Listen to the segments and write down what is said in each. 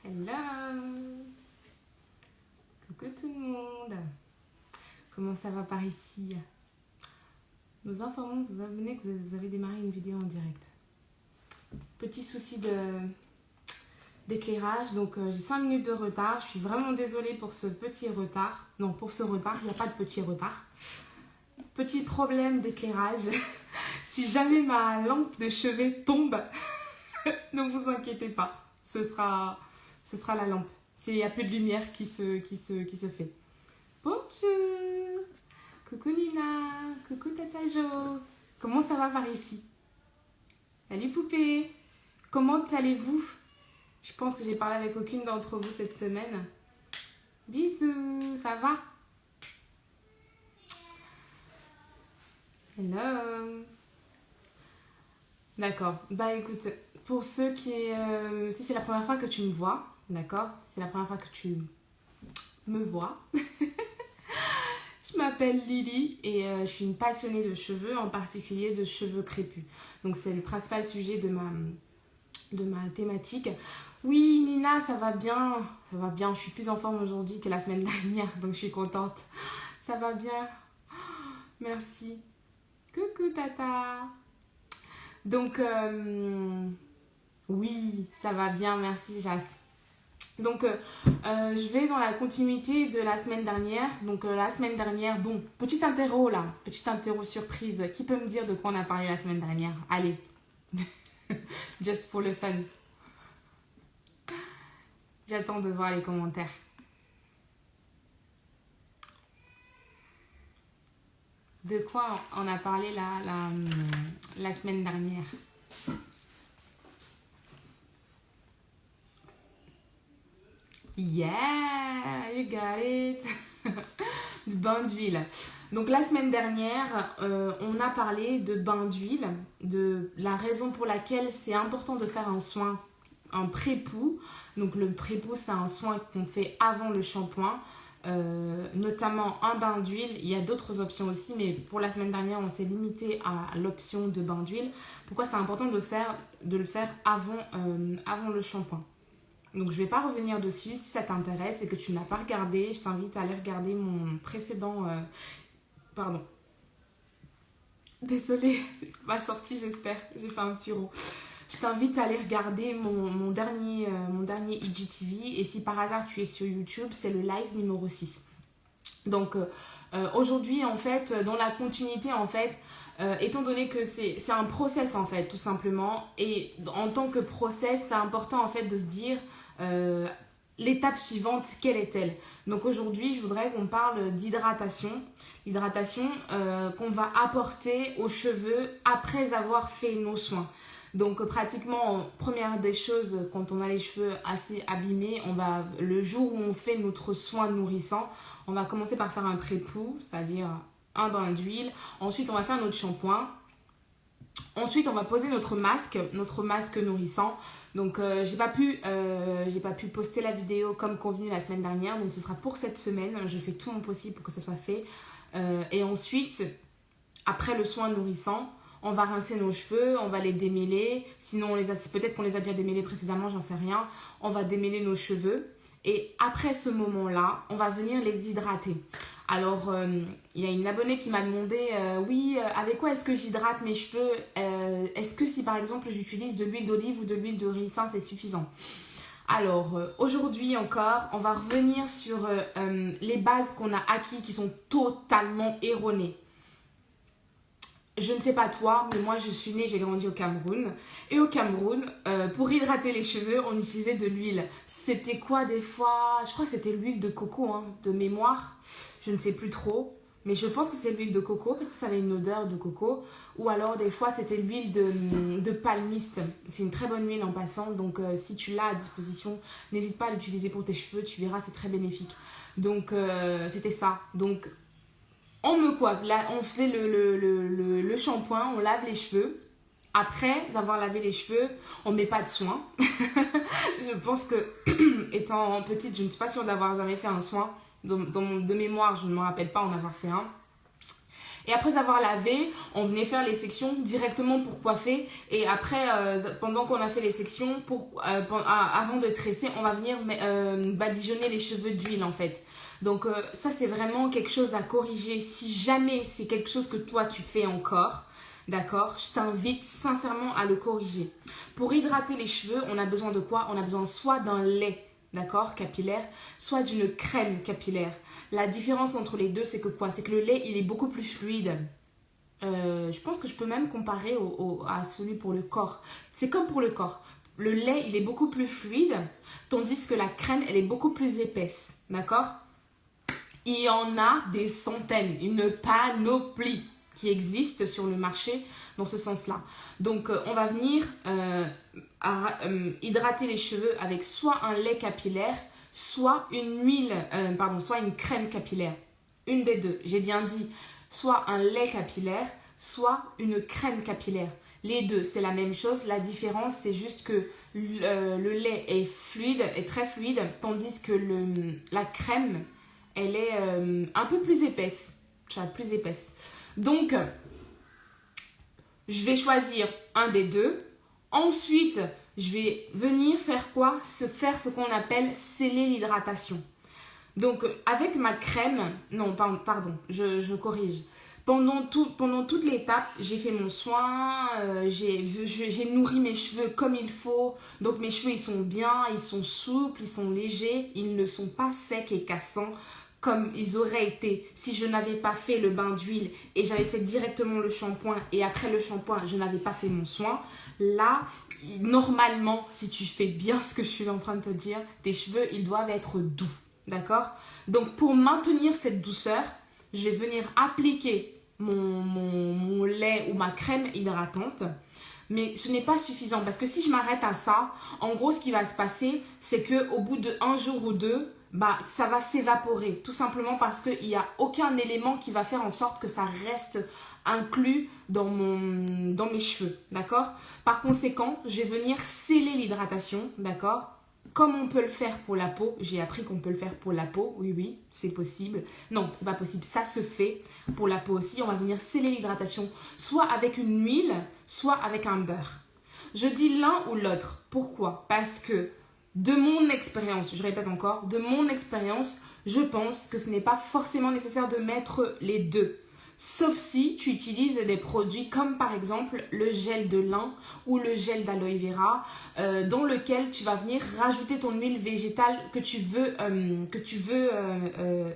Hello! Coucou tout le monde! Comment ça va par ici? Nous informons vos abonnés que vous avez démarré une vidéo en direct. Petit souci d'éclairage, donc j'ai 5 minutes de retard. Je suis vraiment désolée pour ce petit retard. Non, pour ce retard, il n'y a pas de petit retard. Petit problème d'éclairage. Si jamais ma lampe de chevet tombe, ne vous inquiétez pas. Ce sera la lampe. Il n'y a plus de lumière qui se fait. Bonjour! Coucou Nina! Coucou Tata Jo! Comment ça va par ici? Salut poupée! Comment allez-vous? Je pense que j'ai parlé avec aucune d'entre vous cette semaine. Bisous! Ça va? Hello! D'accord. Bah écoute, pour ceux qui... si c'est la première fois que tu me vois, d'accord? Si c'est la première fois que tu me vois... Je m'appelle Lily et je suis une passionnée de cheveux, en particulier de cheveux crépus. Donc c'est le principal sujet de ma thématique. Oui, Nina, ça va bien. Ça va bien. Je suis plus en forme aujourd'hui que la semaine dernière, donc je suis contente. Ça va bien. Merci. Coucou, Tata. Donc, oui, ça va bien. Merci, Jas. Donc, je vais dans la continuité de la semaine dernière. Donc, la semaine dernière, bon, petite interro là, petite interro surprise. Qui peut me dire de quoi on a parlé la semaine dernière? Allez, just pour le fun. J'attends de voir les commentaires. De quoi on a parlé la semaine dernière? Yeah, you got it. Du bain d'huile. Donc la semaine dernière, on a parlé de bain d'huile, de la raison pour laquelle c'est important de faire un soin, un pré-poux. Donc le pré-poux, c'est un soin qu'on fait avant le shampoing, notamment un bain d'huile. Il y a d'autres options aussi, mais pour la semaine dernière, on s'est limité à l'option de bain d'huile. Pourquoi c'est important de le faire avant le shampoing? Donc je ne vais pas revenir dessus. Si ça t'intéresse et que tu n'as pas regardé, je t'invite à aller regarder mon précédent... Pardon. Désolée, c'est pas sorti, j'espère. J'ai fait un petit rot. Je t'invite à aller regarder mon dernier IGTV. Et si par hasard tu es sur YouTube, c'est le live numéro 6. Donc aujourd'hui, en fait, dans la continuité, en fait, étant donné que c'est un process, en fait, tout simplement. Et en tant que process, c'est important, en fait, de se dire... l'étape suivante, quelle est-elle? Donc aujourd'hui, je voudrais qu'on parle d'hydratation. L'hydratation qu'on va apporter aux cheveux après avoir fait nos soins. Donc pratiquement, première des choses, quand on a les cheveux assez abîmés, le jour où on fait notre soin nourrissant, on va commencer par faire un pré-poux, c'est-à-dire un bain d'huile. Ensuite, on va faire notre shampoing. Ensuite, on va poser notre masque nourrissant. Donc, j'ai pas pu poster la vidéo comme convenu la semaine dernière. Donc, ce sera pour cette semaine. Je fais tout mon possible pour que ça soit fait. Et ensuite, après le soin nourrissant, on va rincer nos cheveux, on va les démêler. Sinon, peut-être qu'on les a déjà démêlés précédemment, j'en sais rien. On va démêler nos cheveux. Et après ce moment-là, on va venir les hydrater. Alors, il y a une abonnée qui m'a demandé, oui, avec quoi est-ce que j'hydrate mes cheveux? Est-ce que si par exemple j'utilise de l'huile d'olive ou de l'huile de ricin, c'est suffisant? Alors, aujourd'hui encore, on va revenir sur les bases qu'on a acquises qui sont totalement erronées. Je ne sais pas toi, mais moi je suis née, j'ai grandi au Cameroun. Et au Cameroun, pour hydrater les cheveux, on utilisait de l'huile. C'était quoi des fois? Je crois que c'était l'huile de coco, hein, de mémoire. Je ne sais plus trop. Mais je pense que c'est l'huile de coco parce que ça avait une odeur de coco. Ou alors des fois c'était l'huile de palmiste. C'est une très bonne huile en passant. Donc si tu l'as à disposition, n'hésite pas à l'utiliser pour tes cheveux. Tu verras, c'est très bénéfique. Donc c'était ça. Donc... on me coiffe, là, on fait le shampoing, on lave les cheveux. Après avoir lavé les cheveux, on ne met pas de soin. Je pense que, étant petite, je ne suis pas sûre d'avoir jamais fait un soin. De mémoire, je ne me rappelle pas en avoir fait un. Et après avoir lavé, on venait faire les sections directement pour coiffer. Et après, pendant qu'on a fait les sections, avant de tresser, on va venir badigeonner les cheveux d'huile en fait. Donc ça, c'est vraiment quelque chose à corriger. Si jamais c'est quelque chose que toi, tu fais encore, d'accord, je t'invite sincèrement à le corriger. Pour hydrater les cheveux, on a besoin de quoi? On a besoin soit d'un lait, d'accord, capillaire, soit d'une crème capillaire. La différence entre les deux, c'est que quoi? C'est que le lait, il est beaucoup plus fluide. Je pense que je peux même comparer à celui pour le corps. C'est comme pour le corps. Le lait, il est beaucoup plus fluide, tandis que la crème, elle est beaucoup plus épaisse, d'accord? Il y en a des centaines, une panoplie qui existe sur le marché dans ce sens-là. Donc, on va venir hydrater les cheveux avec soit un lait capillaire, soit soit une crème capillaire. Une des deux, j'ai bien dit, soit un lait capillaire, soit une crème capillaire. Les deux, c'est la même chose. La différence, c'est juste que le lait est fluide, est très fluide, tandis que la crème, elle est un peu plus épaisse. Plus épaisse. Donc, je vais choisir un des deux. Ensuite, je vais venir faire quoi? Faire ce qu'on appelle sceller l'hydratation. Donc, avec ma crème, non, pardon, je corrige. Pendant toute l'étape, j'ai fait mon soin, j'ai nourri mes cheveux comme il faut. Donc, mes cheveux, ils sont bien, ils sont souples, ils sont légers, ils ne sont pas secs et cassants comme ils auraient été si je n'avais pas fait le bain d'huile et j'avais fait directement le shampoing et après le shampoing, je n'avais pas fait mon soin. Là, normalement, si tu fais bien ce que je suis en train de te dire, tes cheveux, ils doivent être doux. D'accord? Donc, pour maintenir cette douceur, je vais venir appliquer mon lait ou ma crème hydratante. Mais ce n'est pas suffisant parce que si je m'arrête à ça, en gros, ce qui va se passer, c'est qu'au bout d'un jour ou deux, ça va s'évaporer. Tout simplement parce qu'il n'y a aucun élément qui va faire en sorte que ça reste inclus dans mes cheveux. D'accord? Par conséquent, je vais venir sceller l'hydratation. D'accord? Comme on peut le faire pour la peau, j'ai appris qu'on peut le faire pour la peau. Oui, c'est possible. Non, c'est pas possible. Ça se fait pour la peau aussi. On va venir sceller l'hydratation, soit avec une huile, soit avec un beurre. Je dis l'un ou l'autre. Pourquoi? Parce que de mon expérience, je répète encore, de mon expérience, je pense que ce n'est pas forcément nécessaire de mettre les deux. Sauf si tu utilises des produits comme par exemple le gel de lin ou le gel d'aloe vera dans lequel tu vas venir rajouter ton huile végétale que tu veux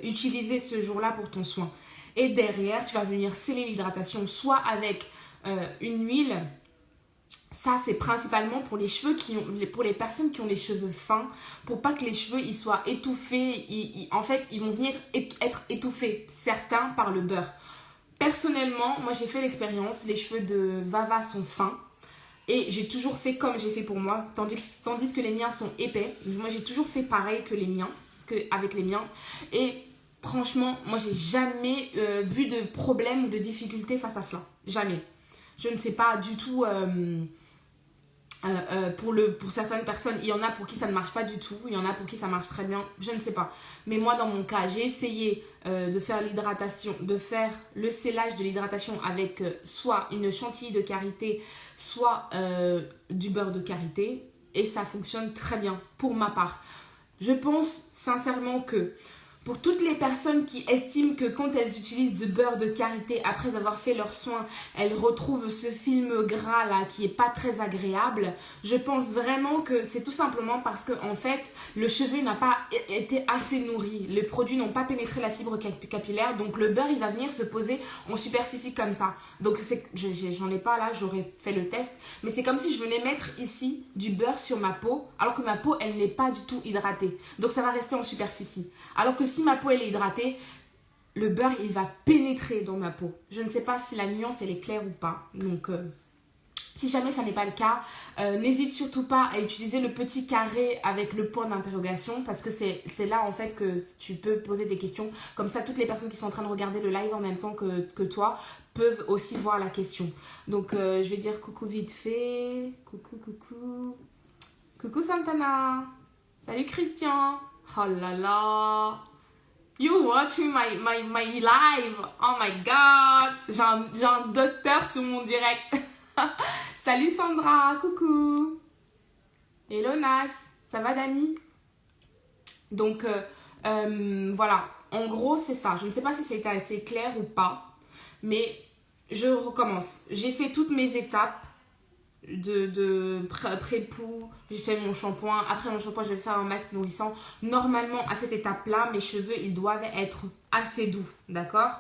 utiliser ce jour-là pour ton soin. Et derrière, tu vas venir sceller l'hydratation soit avec une huile. Ça, c'est principalement pour les cheveux pour les personnes qui ont les cheveux fins, pour pas que les cheveux ils soient étouffés. En fait, ils vont venir être étouffés, certains par le beurre. Personnellement, moi j'ai fait l'expérience, les cheveux de Vava sont fins et j'ai toujours fait comme j'ai fait pour moi, tandis que les miens sont épais. Moi j'ai toujours fait pareil avec les miens. Et franchement, moi j'ai jamais vu de problème ou de difficulté face à cela. Jamais. Je ne sais pas du tout. Pour certaines personnes, il y en a pour qui ça ne marche pas du tout, il y en a pour qui ça marche très bien, je ne sais pas. Mais moi, dans mon cas, j'ai essayé de faire le scellage de l'hydratation avec soit une chantilly de karité, soit du beurre de karité, et ça fonctionne très bien pour ma part. Je pense sincèrement que pour toutes les personnes qui estiment que quand elles utilisent du beurre de karité après avoir fait leurs soins, elles retrouvent ce film gras là qui est pas très agréable, je pense vraiment que c'est tout simplement parce que en fait le cheveu n'a pas été assez nourri, les produits n'ont pas pénétré la fibre capillaire, donc le beurre il va venir se poser en superficie comme ça. Donc j'en ai pas là, j'aurais fait le test, mais c'est comme si je venais mettre ici du beurre sur ma peau, alors que ma peau elle n'est pas du tout hydratée, donc ça va rester en superficie. Alors que si ma peau elle est hydratée, le beurre il va pénétrer dans ma peau. Je ne sais pas si la nuance elle est claire ou pas. Donc si jamais ça n'est pas le cas, n'hésite surtout pas à utiliser le petit carré avec le point d'interrogation parce que c'est là en fait que tu peux poser des questions. Comme ça toutes les personnes qui sont en train de regarder le live en même temps que toi peuvent aussi voir la question. Donc je vais dire coucou vite fait. Coucou Santana. Salut Christian. Oh là là. You watching my live? Oh my god! J'ai un docteur sur mon direct. Salut Sandra, coucou. Hello Nas, ça va Dani? Donc voilà, en gros c'est ça. Je ne sais pas si c'était assez clair ou pas, mais je recommence. J'ai fait toutes mes étapes de pré-pou, j'ai fait mon shampoing. Après mon shampoing, je vais faire un masque nourrissant. Normalement, à cette étape-là, mes cheveux, ils doivent être assez doux, d'accord?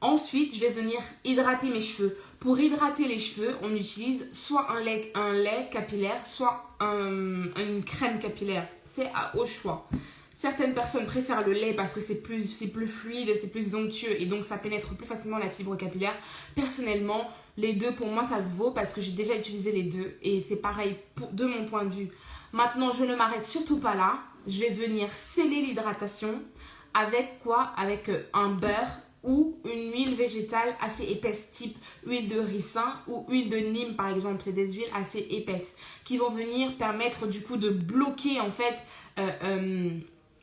Ensuite, je vais venir hydrater mes cheveux. Pour hydrater les cheveux, on utilise soit un lait capillaire, soit une crème capillaire. C'est au choix. Certaines personnes préfèrent le lait parce que c'est plus fluide, c'est plus onctueux et donc ça pénètre plus facilement la fibre capillaire. Personnellement, les deux, pour moi, ça se vaut parce que j'ai déjà utilisé les deux et c'est pareil de mon point de vue. Maintenant, je ne m'arrête surtout pas là. Je vais venir sceller l'hydratation avec quoi? Avec un beurre ou une huile végétale assez épaisse, type huile de ricin ou huile de Nîmes par exemple. C'est des huiles assez épaisses qui vont venir permettre du coup de bloquer en fait,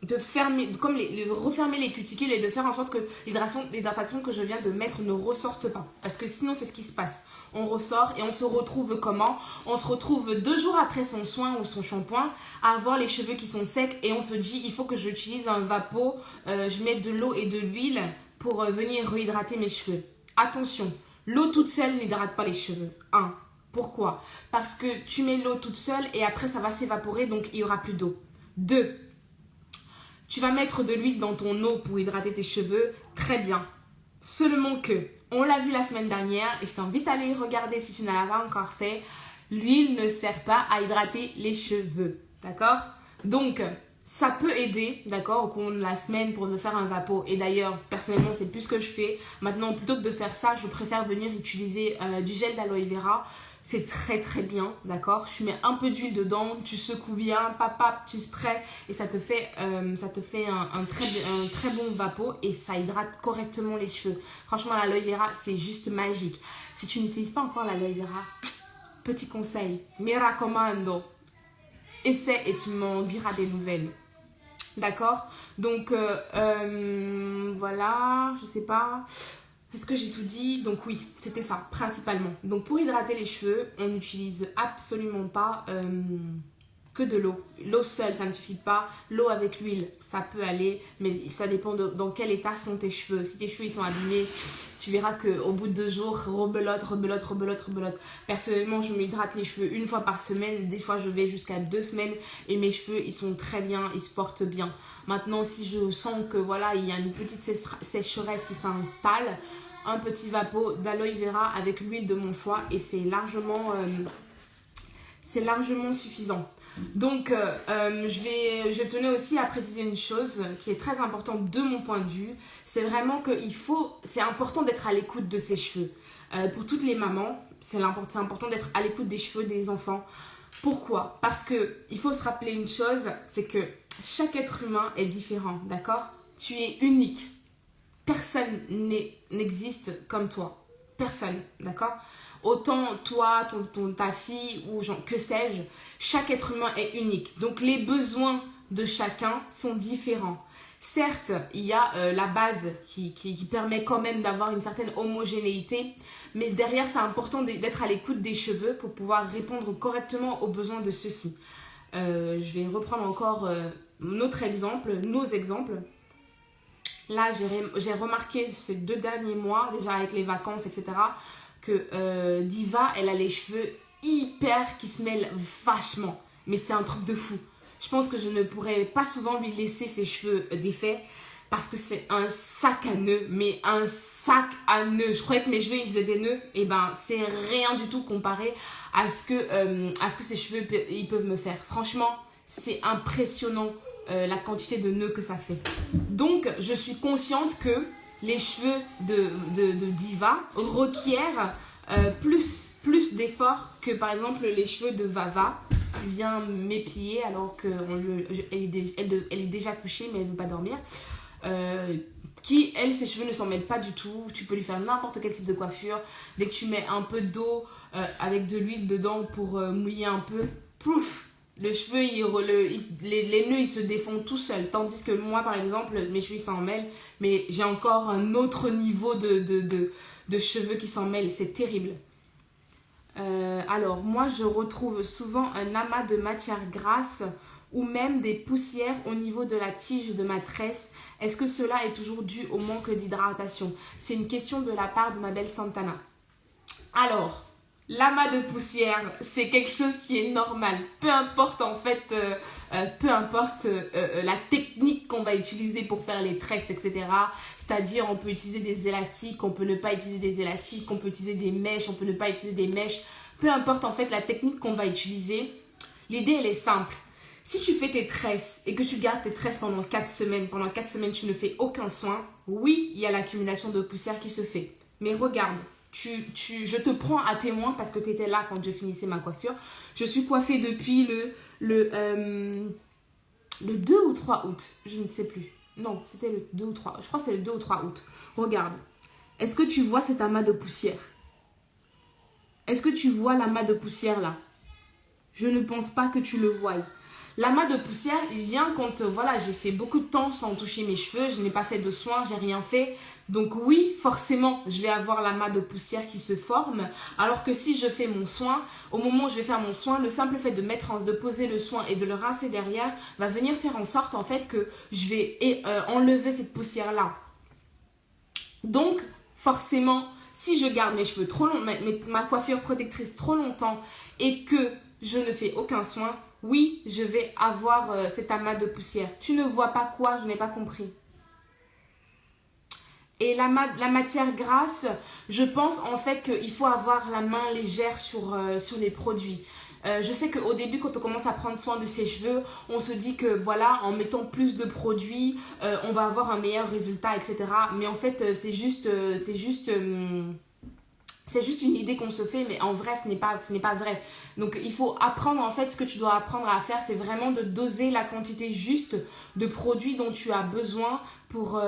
de fermer, comme refermer les cuticules et de faire en sorte que l'hydratation que je viens de mettre ne ressorte pas. Parce que sinon c'est ce qui se passe. On ressort et on se retrouve comment? On se retrouve 2 jours après son soin ou son shampoing à avoir les cheveux qui sont secs et on se dit il faut que j'utilise un vapeau, je mets de l'eau et de l'huile pour venir rehydrater mes cheveux. Attention, l'eau toute seule n'hydrate pas les cheveux. 1. Pourquoi? Parce que tu mets l'eau toute seule et après ça va s'évaporer donc il n'y aura plus d'eau. 2. Tu vas mettre de l'huile dans ton eau pour hydrater tes cheveux. Très bien. Seulement que, on l'a vu la semaine dernière et je t'invite à aller regarder si tu ne l'as pas encore fait. L'huile ne sert pas à hydrater les cheveux. D'accord? Donc, ça peut aider, d'accord, au cours de la semaine pour faire un vapeau. Et d'ailleurs, personnellement, c'est plus ce que je fais. Maintenant, plutôt que de faire ça, je préfère venir utiliser du gel d'aloe vera. C'est très très bien, d'accord? Tu mets un peu d'huile dedans, tu secoues bien, papa, tu sprays et ça te fait un très bon vapeau et ça hydrate correctement les cheveux. Franchement, l'aloe vera, c'est juste magique. Si tu n'utilises pas encore l'aloe vera, petit conseil, mi raccomando. Essaie et tu m'en diras des nouvelles. D'accord? Donc, voilà, je sais pas. Est-ce que j'ai tout dit? Donc oui, c'était ça, principalement. Donc pour hydrater les cheveux, on n'utilise absolument pas que de l'eau. L'eau seule, ça ne suffit pas. L'eau avec l'huile, ça peut aller, mais ça dépend dans quel état sont tes cheveux. Si tes cheveux ils sont abîmés, tu verras qu'au bout de 2 jours, rebelote. Personnellement, je m'hydrate les cheveux 1 fois par semaine. Des fois, je vais jusqu'à 2 semaines et mes cheveux, ils sont très bien, ils se portent bien. Maintenant, si je sens que voilà, il y a une petite sécheresse qui s'installe, un petit vapeau d'aloe vera avec l'huile de mon choix et c'est largement suffisant. Donc, je tenais aussi à préciser une chose qui est très importante de mon point de vue. C'est vraiment que c'est important d'être à l'écoute de ses cheveux. Pour toutes les mamans, c'est important d'être à l'écoute des cheveux des enfants. Pourquoi? Parce qu'il faut se rappeler une chose, c'est que chaque être humain est différent, d'accord? Tu es unique. Personne n'existe comme toi. Personne, d'accord? Autant toi, ta fille ou que sais-je, chaque être humain est unique. Donc les besoins de chacun sont différents. Certes, il y a la base qui permet quand même d'avoir une certaine homogénéité, mais derrière, c'est important d'être à l'écoute des cheveux pour pouvoir répondre correctement aux besoins de ceux-ci. Je vais reprendre encore nos exemples. Là, j'ai remarqué ces 2 derniers mois, déjà avec les vacances, etc., que Diva, elle a les cheveux qui se mêlent vachement. Mais c'est un truc de fou. Je pense que je ne pourrais pas souvent lui laisser ses cheveux défaits parce que c'est un sac à nœuds, mais un sac à nœuds. Je croyais que mes cheveux, ils faisaient des nœuds. Et ben, c'est rien du tout comparé à ce que ses cheveux, ils peuvent me faire. Franchement, c'est impressionnant la quantité de nœuds que ça fait. Donc, je suis consciente que les cheveux de Diva requièrent plus d'efforts que par exemple les cheveux de Vava qui vient m'épier alors qu'elle est déjà couchée mais elle ne veut pas dormir. Qui, elle, ses cheveux ne s'en mêlent pas du tout. Tu peux lui faire n'importe quel type de coiffure. Dès que tu mets un peu d'eau avec de l'huile dedans pour mouiller un peu, pouf, Le cheveu, les nœuds, ils se défont tout seuls. Tandis que moi, par exemple, mes cheveux, ils s'en mêlent. Mais j'ai encore un autre niveau de cheveux qui s'en mêlent. C'est terrible. Alors, moi, je retrouve souvent un amas de matière grasse ou même des poussières au niveau de la tige de ma tresse. Est-ce que cela est toujours dû au manque d'hydratation? C'est une question de la part de ma belle Santana. Alors, l'amas de poussière, c'est quelque chose qui est normal. Peu importe en fait, la technique qu'on va utiliser pour faire les tresses, etc. C'est-à-dire, on peut utiliser des élastiques, on peut ne pas utiliser des élastiques, on peut utiliser des mèches, on peut ne pas utiliser des mèches. Peu importe en fait la technique qu'on va utiliser, l'idée elle est simple. Si tu fais tes tresses et que tu gardes tes tresses pendant 4 semaines, tu ne fais aucun soin, oui, il y a l'accumulation de poussière qui se fait. Mais regarde, je te prends à témoin parce que tu étais là quand je finissais ma coiffure. Je suis coiffée depuis le 2 ou 3 août, je ne sais plus. Non, c'était le 2 ou 3, je crois que c'est le 2 ou 3 août. Regarde, est-ce que tu vois cet amas de poussière? Est-ce que tu vois l'amas de poussière là? Je ne pense pas que tu le voies. L'amas de poussière, il vient quand voilà, j'ai fait beaucoup de temps sans toucher mes cheveux, je n'ai pas fait de soins, j'ai rien fait. Donc oui, forcément, je vais avoir l'amas de poussière qui se forme. Alors que si je fais mon soin, au moment où je vais faire mon soin, le simple fait de poser le soin et de le rincer derrière va venir faire en sorte en fait que je vais enlever cette poussière-là. Donc, forcément, si je garde mes cheveux trop longs, ma coiffure protectrice trop longtemps et que je ne fais aucun soin, oui, je vais avoir cet amas de poussière. Tu ne vois pas quoi? Je n'ai pas compris. Et la matière grasse, je pense en fait qu'il faut avoir la main légère sur les produits. Je sais qu'au début, quand on commence à prendre soin de ses cheveux, on se dit que voilà, en mettant plus de produits, on va avoir un meilleur résultat, etc. Mais en fait, c'est juste une idée qu'on se fait, mais en vrai, ce n'est pas vrai. Donc, il faut apprendre, en fait, ce que tu dois apprendre à faire, c'est vraiment de doser la quantité juste de produits dont tu as besoin pour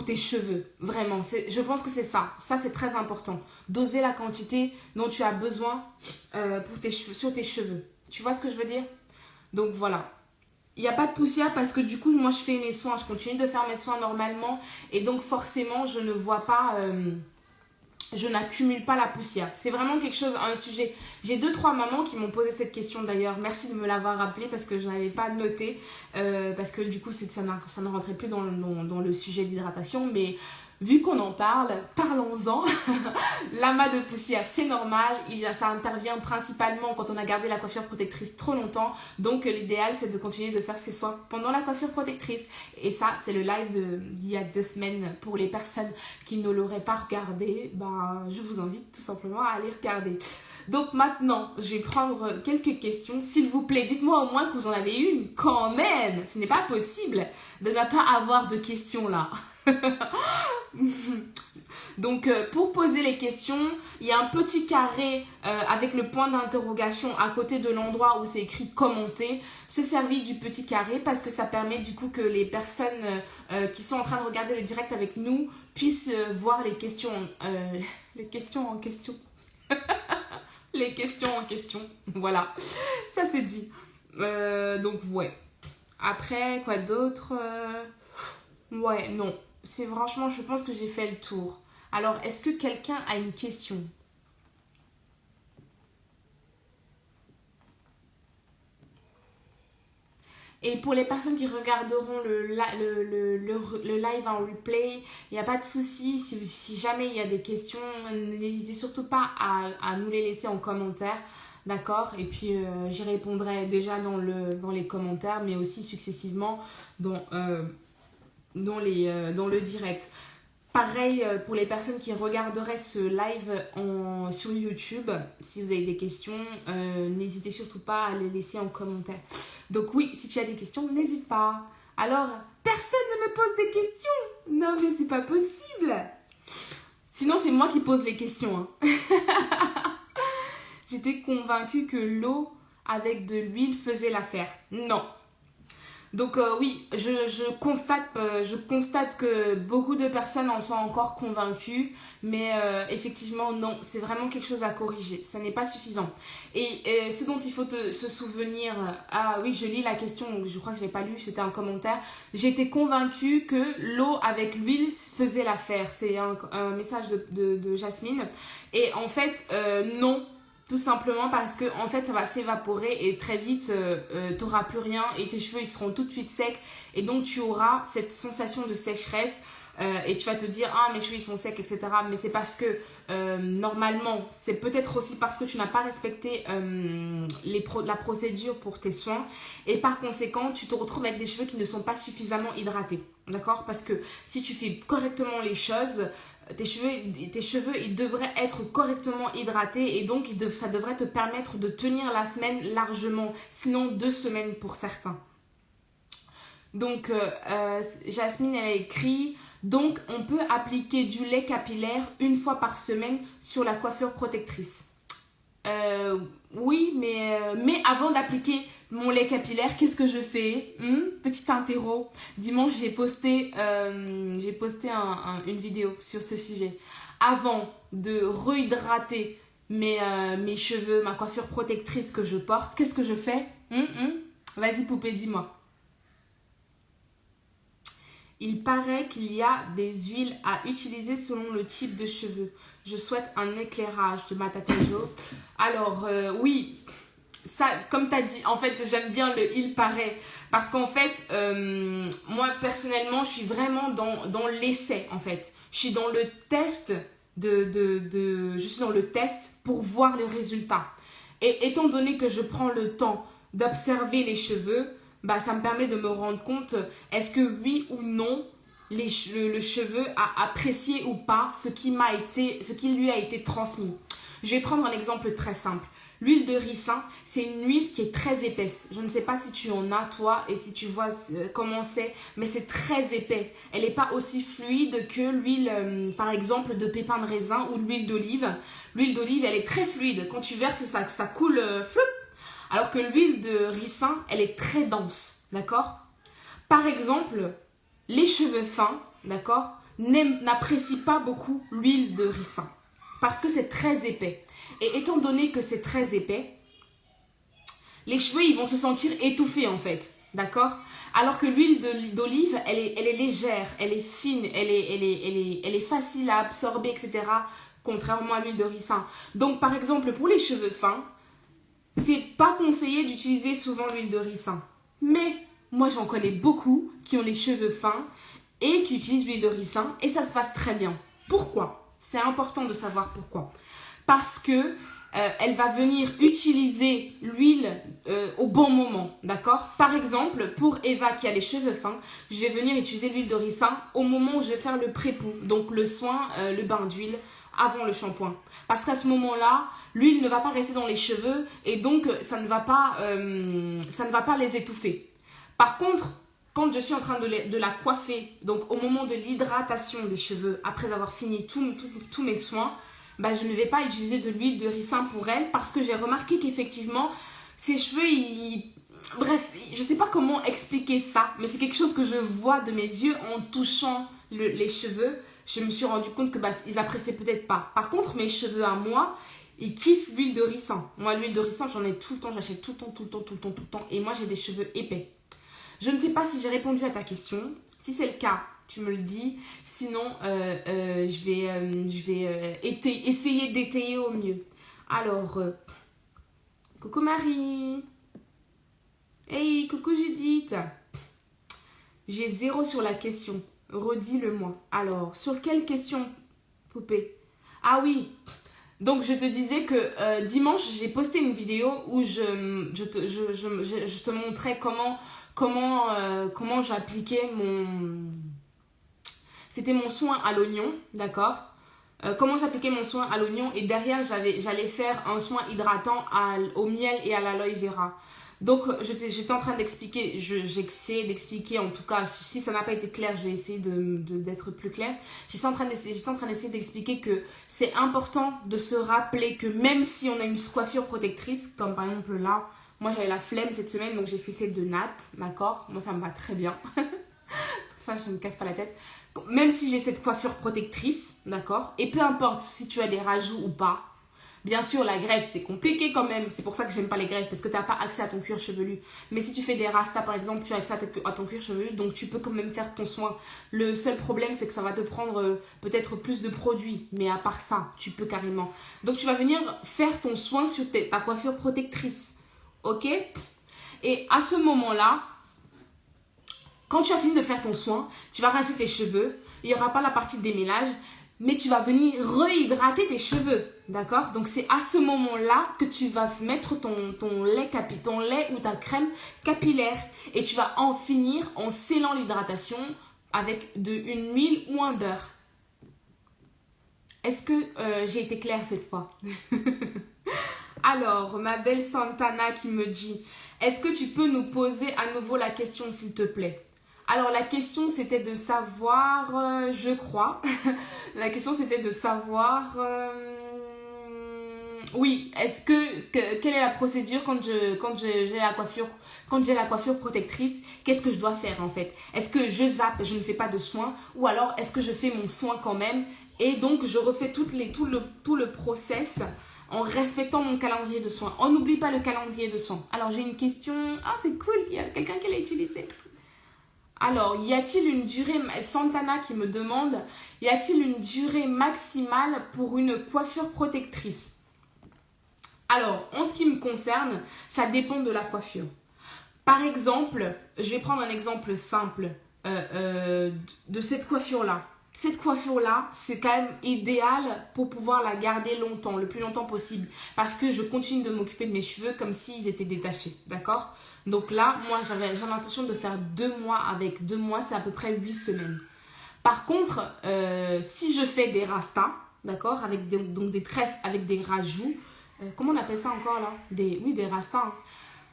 tes cheveux. Vraiment, je pense que c'est ça. Ça, c'est très important. Doser la quantité dont tu as besoin sur tes cheveux. Tu vois ce que je veux dire? Donc, voilà. Il n'y a pas de poussière parce que du coup, moi, je fais mes soins. Je continue de faire mes soins normalement. Et donc, forcément, je ne vois pas... je n'accumule pas la poussière. C'est vraiment quelque chose, un sujet. J'ai 2-3 mamans qui m'ont posé cette question d'ailleurs. Merci de me l'avoir rappelé parce que je n'avais pas noté. Parce que du coup, ça ne rentrait plus dans le sujet de l'hydratation. Mais vu qu'on en parle, parlons-en. L'amas de poussière, c'est normal. Ça intervient principalement quand on a gardé la coiffure protectrice trop longtemps. Donc, l'idéal, c'est de continuer de faire ses soins pendant la coiffure protectrice. Et ça, c'est le live d'il y a 2 semaines. Pour les personnes qui ne l'auraient pas regardé, je vous invite tout simplement à aller regarder. Donc, maintenant, je vais prendre quelques questions. S'il vous plaît, dites-moi au moins que vous en avez une quand même. Ce n'est pas possible de ne pas avoir de questions là. Donc, pour poser les questions, il y a un petit carré avec le point d'interrogation à côté de l'endroit où c'est écrit commenter. Se servir du petit carré parce que ça permet du coup que les personnes qui sont en train de regarder le direct avec nous puissent voir les questions en question. Les questions en question. Voilà, ça c'est dit. Donc, ouais. Après, quoi d'autre? Ouais, non. C'est franchement, je pense que j'ai fait le tour. Alors, est-ce que quelqu'un a une question? Et pour les personnes qui regarderont le live en replay, il n'y a pas de souci. Si jamais il y a des questions, n'hésitez surtout pas à nous les laisser en commentaire. D'accord? Et puis, j'y répondrai déjà dans les commentaires, mais aussi successivement dans le direct. Pareil pour les personnes qui regarderaient ce live sur YouTube. Si vous avez des questions, n'hésitez surtout pas à les laisser en commentaire. Donc oui, si tu as des questions, n'hésite pas. Alors, personne ne me pose des questions. Non, mais c'est pas possible. Sinon, c'est moi qui pose les questions. Hein. J'étais convaincue que l'eau avec de l'huile faisait l'affaire. Non. Donc oui, je constate que beaucoup de personnes en sont encore convaincues, mais effectivement non, c'est vraiment quelque chose à corriger, ça n'est pas suffisant. Et ce dont il faut se souvenir, ah oui, je lis la question, je crois que je l'ai pas lu, c'était un commentaire. J'ai été convaincue que l'eau avec l'huile faisait l'affaire, c'est un message de Jasmine. Et en fait, non. Tout simplement parce que en fait ça va s'évaporer et très vite t'auras plus rien et tes cheveux ils seront tout de suite secs et donc tu auras cette sensation de sécheresse et tu vas te dire ah mes cheveux ils sont secs etc. Mais c'est parce que normalement c'est peut-être aussi parce que tu n'as pas respecté la procédure pour tes soins et par conséquent tu te retrouves avec des cheveux qui ne sont pas suffisamment hydratés, d'accord? Parce que si tu fais correctement les choses, tes cheveux ils devraient être correctement hydratés et donc ça devrait te permettre de tenir la semaine largement, sinon 2 semaines pour certains. Donc Jasmine elle a écrit donc on peut appliquer du lait capillaire 1 fois par semaine sur la coiffure protectrice. Oui, mais avant d'appliquer mon lait capillaire, qu'est-ce que je fais? Petit interro. Dimanche, j'ai posté une vidéo sur ce sujet. Avant de rehydrater mes cheveux, ma coiffure protectrice que je porte, qu'est-ce que je fais? Vas-y, poupée, dis-moi. Il paraît qu'il y a des huiles à utiliser selon le type de cheveux. Je souhaite un éclairage de Matatejo. Alors, oui, ça, comme tu as dit, en fait, j'aime bien le il paraît. Parce qu'en fait, moi, personnellement, je suis vraiment dans l'essai, en fait. Je suis dans le test je suis dans le test pour voir le résultat. Et étant donné que je prends le temps d'observer les cheveux, bah, ça me permet de me rendre compte, est-ce que oui ou non, le cheveu a apprécié ou pas ce qui lui a été transmis. Je vais prendre un exemple très simple. L'huile de ricin, c'est une huile qui est très épaisse. Je ne sais pas si tu en as, toi, et si tu vois comment c'est, mais c'est très épais. Elle n'est pas aussi fluide que l'huile, par exemple, de pépins de raisin ou l'huile d'olive. L'huile d'olive, elle est très fluide. Quand tu verses, ça coule, floup. Alors que l'huile de ricin, elle est très dense, d'accord? Par exemple, les cheveux fins, d'accord, n'apprécient pas beaucoup l'huile de ricin parce que c'est très épais. Et étant donné que c'est très épais, les cheveux, ils vont se sentir étouffés en fait, d'accord? Alors que l'huile d'olive, elle est légère, elle est fine, elle est facile à absorber, etc. Contrairement à l'huile de ricin. Donc, par exemple, pour les cheveux fins, c'est pas conseillé d'utiliser souvent l'huile de ricin. Mais moi, j'en connais beaucoup qui ont les cheveux fins et qui utilisent l'huile de ricin et ça se passe très bien. Pourquoi? C'est important de savoir pourquoi. Parce que elle va venir utiliser l'huile au bon moment, d'accord? Par exemple, pour Eva qui a les cheveux fins, je vais venir utiliser l'huile de ricin au moment où je vais faire le pré-pou, donc le soin, le bain d'huile avant le shampoing. Parce qu'à ce moment-là, l'huile ne va pas rester dans les cheveux et donc ça ne va pas les étouffer. Par contre, quand je suis en train de la coiffer, donc au moment de l'hydratation des cheveux, après avoir fini tous mes soins, bah, je ne vais pas utiliser de l'huile de ricin pour elle parce que j'ai remarqué qu'effectivement, ses cheveux, bref, je ne sais pas comment expliquer ça, mais c'est quelque chose que je vois de mes yeux en touchant les cheveux. Je me suis rendu compte que ils appréciaient peut-être pas. Par contre, mes cheveux à moi, ils kiffent l'huile de ricin. Moi, l'huile de ricin, j'en ai tout le temps, j'achète tout le temps. Et moi, j'ai des cheveux épais. Je ne sais pas si j'ai répondu à ta question. Si c'est le cas, tu me le dis. Sinon, je vais essayer d'étayer au mieux. Alors, coucou Marie. Hey, coucou Judith. J'ai 0 sur la question. Redis-le-moi. Alors, sur quelle question, poupée? Ah oui. Donc, je te disais que dimanche, j'ai posté une vidéo où je te montrais comment j'appliquais C'était mon soin à l'oignon, d'accord? Comment j'appliquais mon soin à l'oignon et derrière, j'allais faire un soin hydratant au miel et à l'aloe vera. Donc, j'étais en train d'expliquer, j'essayais d'expliquer, en tout cas, si ça n'a pas été clair, j'ai essayé d'être plus clair. J'étais en train d'essayer d'expliquer que c'est important de se rappeler que même si on a une coiffure protectrice, comme par exemple là, Moi, j'avais la flemme cette semaine, donc j'ai fait celle de Nat, d'accord? Moi, ça me va très bien. Comme ça, je ne me casse pas la tête. Même si j'ai cette coiffure protectrice, d'accord? Et peu importe si tu as des rajouts ou pas. Bien sûr, la greffe, c'est compliqué quand même. C'est pour ça que j'aime pas les greffes, parce que tu n'as pas accès à ton cuir chevelu. Mais si tu fais des rastas, par exemple, tu as accès à ton cuir chevelu, donc tu peux quand même faire ton soin. Le seul problème, c'est que ça va te prendre peut-être plus de produits. Mais à part ça, tu peux carrément. Donc, tu vas venir faire ton soin sur ta coiffure protectrice. Ok? Et à ce moment-là, quand tu as fini de faire ton soin, tu vas rincer tes cheveux. Il n'y aura pas la partie démêlage, mais tu vas venir rehydrater tes cheveux. D'accord? Donc, c'est à ce moment-là que tu vas mettre ton lait ou ta crème capillaire. Et tu vas en finir en scellant l'hydratation avec une huile ou un beurre. Est-ce que j'ai été claire cette fois? Alors, ma belle Santana qui me dit, est-ce que tu peux nous poser à nouveau la question, s'il te plaît? Alors, la question, c'était de savoir, je crois, la question, c'était de savoir, oui, quelle est la procédure quand j'ai la coiffure protectrice, qu'est-ce que je dois faire en fait? Est-ce que je zappe, je ne fais pas de soin, ou alors est-ce que je fais mon soin quand même, et donc je refais tout le process en respectant mon calendrier de soins. On n'oublie pas le calendrier de soins. Alors, j'ai une question. Ah, c'est cool, il y a quelqu'un qui l'a utilisé. Alors, y a-t-il une durée, Santana qui me demande, y a-t-il une durée maximale pour une coiffure protectrice? Alors, en ce qui me concerne, ça dépend de la coiffure. Par exemple, je vais prendre un exemple simple de cette coiffure-là. Cette coiffure-là, c'est quand même idéal pour pouvoir la garder longtemps, le plus longtemps possible. Parce que je continue de m'occuper de mes cheveux comme s'ils étaient détachés, d'accord? Donc là, moi, j'avais l'intention de faire 2 mois avec. 2 mois, c'est à peu près 8 semaines. Par contre, si je fais des rastas, d'accord? Avec donc des tresses avec des rajouts. Comment on appelle ça encore là? Oui, des rastas. Hein.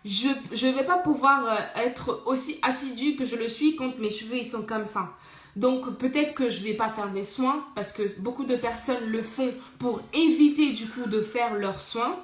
Je ne vais pas pouvoir être aussi assidue que je le suis quand mes cheveux ils sont comme ça. Donc peut-être que je ne vais pas faire mes soins parce que beaucoup de personnes le font pour éviter du coup de faire leurs soins.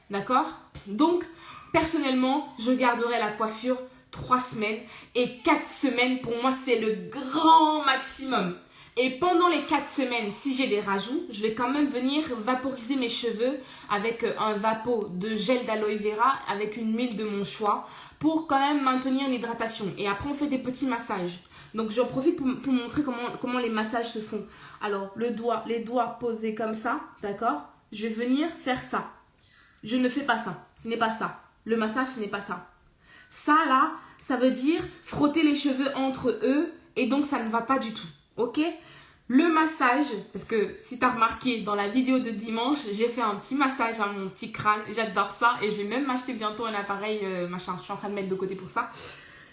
D'accord? Donc personnellement, je garderai la coiffure 3 semaines et 4 semaines pour moi c'est le grand maximum. Et pendant les 4 semaines, si j'ai des rajouts, je vais quand même venir vaporiser mes cheveux avec un vapeau de gel d'aloe vera avec une huile de mon choix pour quand même maintenir l'hydratation. Et après, on fait des petits massages. Donc, j'en profite pour montrer comment les massages se font. Alors, les doigts posés comme ça, d'accord? Je vais venir faire ça. Je ne fais pas ça. Ce n'est pas ça. Le massage, ce n'est pas ça. Ça, là, ça veut dire frotter les cheveux entre eux et donc, ça ne va pas du tout. Ok? Le massage, parce que si tu as remarqué dans la vidéo de dimanche, j'ai fait un petit massage à mon petit crâne. J'adore ça et je vais même m'acheter bientôt un appareil machin. Je suis en train de mettre de côté pour ça.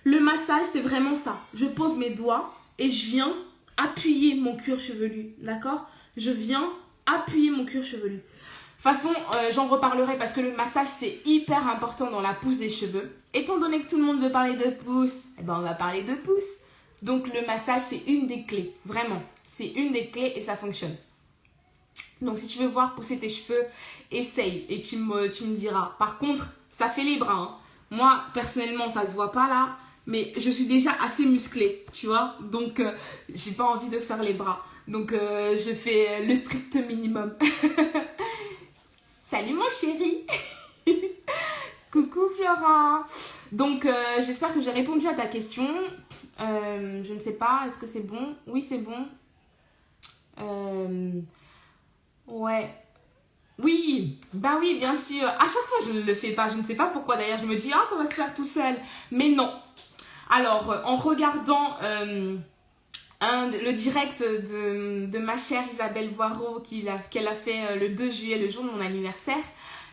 Le massage, c'est vraiment ça. Je pose mes doigts et je viens appuyer mon cuir chevelu. D'accord? Je viens appuyer mon cuir chevelu. De toute façon, j'en reparlerai parce que le massage, c'est hyper important dans la pousse des cheveux. Étant donné que tout le monde veut parler de pousse, eh ben on va parler de pousse. Donc, le massage, c'est une des clés. Vraiment. C'est une des clés et ça fonctionne. Donc, si tu veux voir pousser tes cheveux, essaye et tu me diras. Par contre, ça fait les bras. Hein. Moi, personnellement, ça ne se voit pas là. Mais je suis déjà assez musclée, tu vois. Donc, j'ai pas envie de faire les bras. Donc, je fais le strict minimum. Salut, mon chéri. Coucou, Flora. Donc, j'espère que j'ai répondu à ta question. Je ne sais pas, est-ce que c'est bon? Oui, c'est bon. Ouais. Oui, bah oui, bien sûr. À chaque fois, je ne le fais pas. Je ne sais pas pourquoi d'ailleurs. Je me dis, ah, ça va se faire tout seul. Mais non. Alors, en regardant le direct de ma chère Isabelle Boireau qu'elle a fait le 2 juillet, le jour de mon anniversaire,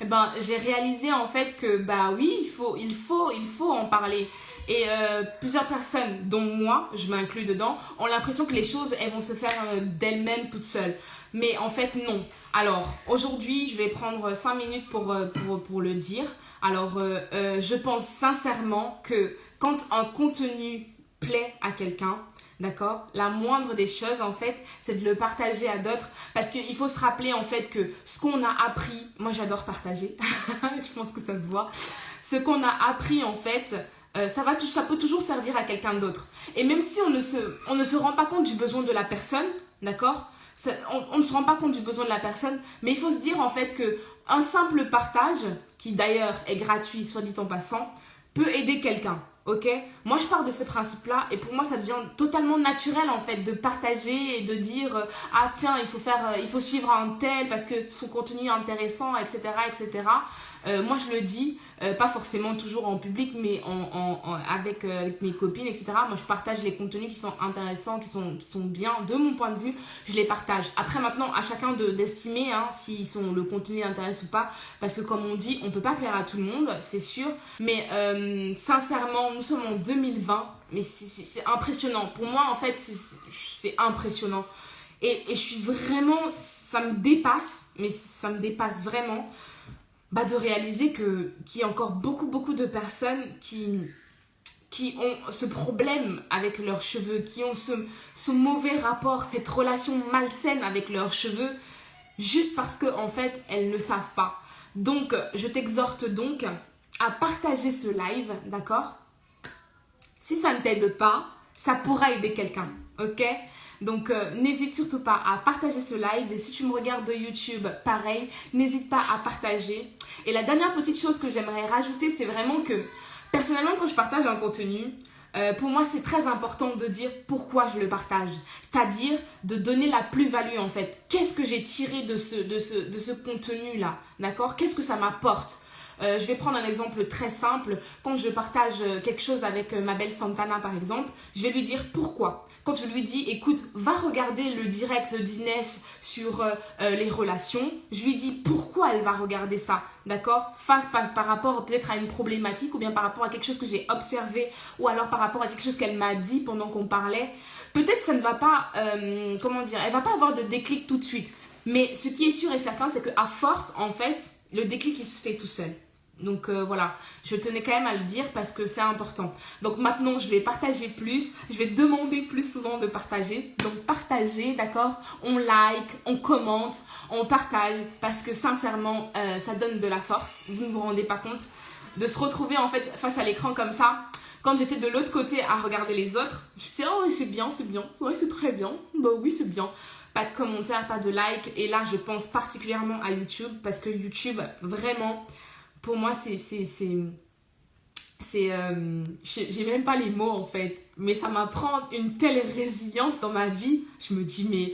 eh ben, j'ai réalisé en fait que bah oui, il faut en parler. Et plusieurs personnes, dont moi, je m'inclus dedans, ont l'impression que les choses, elles vont se faire d'elles-mêmes toutes seules. Mais en fait, non. Alors, aujourd'hui, je vais prendre 5 minutes pour le dire. Alors, je pense sincèrement que quand un contenu plaît à quelqu'un, D'accord? La moindre des choses, en fait, c'est de le partager à d'autres. Parce qu'il faut se rappeler, en fait, que ce qu'on a appris, moi j'adore partager, je pense que ça se voit. Ce qu'on a appris, en fait, ça peut toujours servir à quelqu'un d'autre. Et même si on ne se rend pas compte du besoin de la personne, d'accord? On ne se rend pas compte du besoin de la personne, mais il faut se dire, en fait, que un simple partage, qui d'ailleurs est gratuit, soit dit en passant, peut aider quelqu'un. Ok, moi je pars de ce principe-là et pour moi ça devient totalement naturel en fait de partager et de dire ah tiens il faut suivre un tel parce que son contenu est intéressant, etc. Moi je le dis, pas forcément toujours en public mais avec mes copines, etc. Moi je partage les contenus qui sont intéressants, qui sont bien de mon point de vue, je les partage. Après maintenant à chacun d'estimer si le contenu intéresse ou pas, parce que comme on dit on peut pas plaire à tout le monde, c'est sûr, mais sincèrement nous sommes en 2020, mais c'est impressionnant. Pour moi, en fait, c'est impressionnant. Et je suis vraiment, ça me dépasse vraiment, de réaliser qu'il y a encore beaucoup de personnes qui ont ce problème avec leurs cheveux, qui ont ce mauvais rapport, cette relation malsaine avec leurs cheveux, juste parce qu'en fait, elles ne savent pas. Donc, je t'exhorte donc à partager ce live, d'accord ? Si ça ne t'aide pas, ça pourra aider quelqu'un, ok? Donc, n'hésite surtout pas à partager ce live. Et si tu me regardes de YouTube, pareil, n'hésite pas à partager. Et la dernière petite chose que j'aimerais rajouter, c'est vraiment que, personnellement, quand je partage un contenu, pour moi, c'est très important de dire pourquoi je le partage. C'est-à-dire de donner la plus-value, en fait. Qu'est-ce que j'ai tiré de ce contenu-là, d'accord? Qu'est-ce que ça m'apporte? Je vais prendre un exemple très simple. Quand je partage quelque chose avec ma belle Santana par exemple, je vais lui dire pourquoi. Quand je lui dis écoute, va regarder le direct d'Inès sur les relations, je lui dis pourquoi elle va regarder ça, d'accord? Face par rapport peut-être à une problématique ou bien par rapport à quelque chose que j'ai observé ou alors par rapport à quelque chose qu'elle m'a dit pendant qu'on parlait. Peut-être ça ne va pas, elle va pas avoir de déclic tout de suite. Mais ce qui est sûr et certain, c'est qu'à force, en fait, le déclic, il se fait tout seul. Donc voilà, je tenais quand même à le dire parce que c'est important. Donc maintenant, je vais partager plus, je vais demander plus souvent de partager. Donc partagez, d'accord? On like, on commente, on partage parce que sincèrement, ça donne de la force. Vous ne vous rendez pas compte de se retrouver en fait face à l'écran comme ça. Quand j'étais de l'autre côté à regarder les autres, je me disais oh c'est bien, ouais c'est très bien, bah oui c'est bien. Pas de commentaires, pas de like. Et là, je pense particulièrement à YouTube parce que YouTube, vraiment, pour moi, j'ai même pas les mots en fait. Mais ça m'apprend une telle résilience dans ma vie. Je me dis, mais